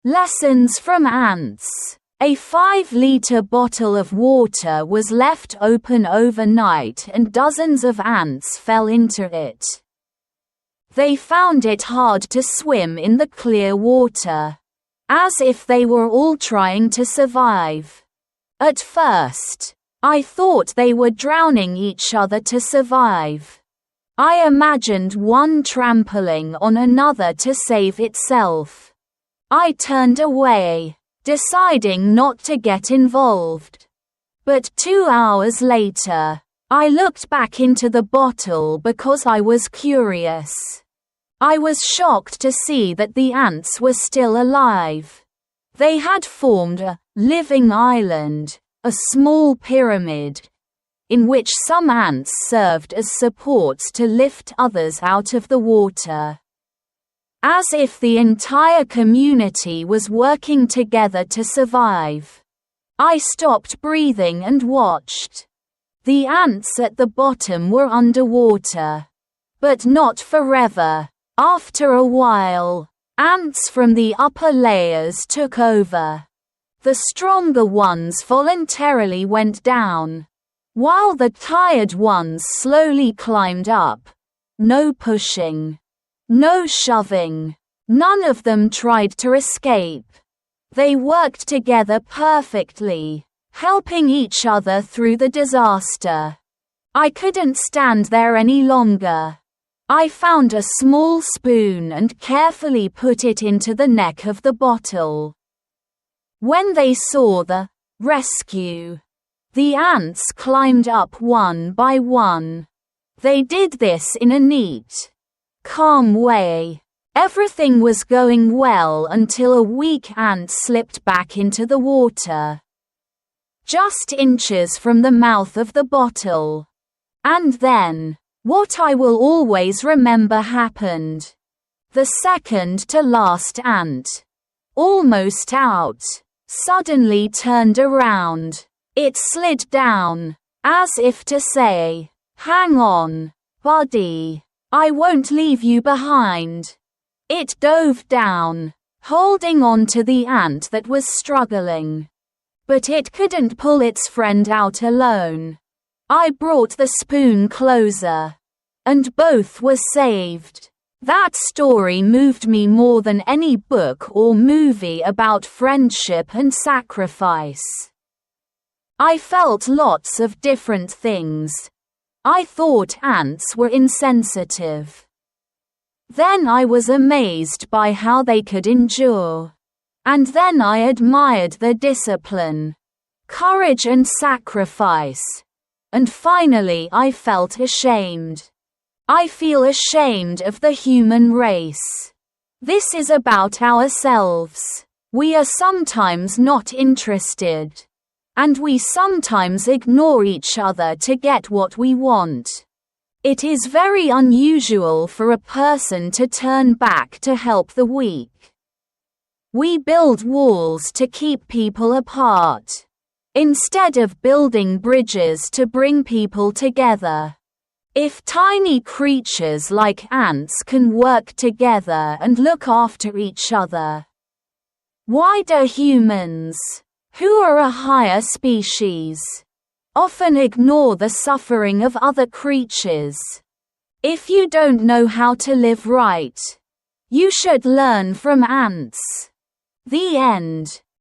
Lessons from ants. A 5-liter bottle of water was left open overnight and dozens of ants fell into it. They found it hard to swim in the clear water, as if they were all trying to survive. At first, I thought they were drowning each other to survive. I imagined one trampling on another to save itself. I turned away, deciding not to get involved. But 2 hours later, I looked back into the bottle because I was curious. I was shocked to see that the ants were still alive. They had formed a living island, a small pyramid, in which some ants served as supports to lift others out of the water. As if the entire community was working together to survive. I stopped breathing and watched. The ants at the bottom were underwater. But not forever. After a while, ants from the upper layers took over. The stronger ones voluntarily went down, while the tired ones slowly climbed up. No pushing. No shoving. None of them tried to escape. They worked together perfectly, helping each other through the disaster. I couldn't stand there any longer. I found a small spoon and carefully put it into the neck of the bottle. When they saw the rescue, the ants climbed up one by one. They did this in a neat, calm way. Everything was going well until a weak ant slipped back into the water, just inches from the mouth of the bottle. And then, what I will always remember happened. The second to last ant, almost out, suddenly turned around. It slid down, as if to say, "Hang on, buddy. I won't leave you behind." It dove down, holding on to the ant that was struggling. But it couldn't pull its friend out alone. I brought the spoon closer, and both were saved. That story moved me more than any book or movie about friendship and sacrifice. I felt lots of different things. I thought ants were insensitive. Then I was amazed by how they could endure. And then I admired their discipline, courage and sacrifice. And finally I felt ashamed. I feel ashamed of the human race. This is about ourselves. We are sometimes not interested. And we sometimes ignore each other to get what we want. It is very unusual for a person to turn back to help the weak. We build walls to keep people apart, instead of building bridges to bring people together. If tiny creatures like ants can work together and look after each other, why do humans, who are a higher species, often ignore the suffering of other creatures? If you don't know how to live right, you should learn from ants. The end.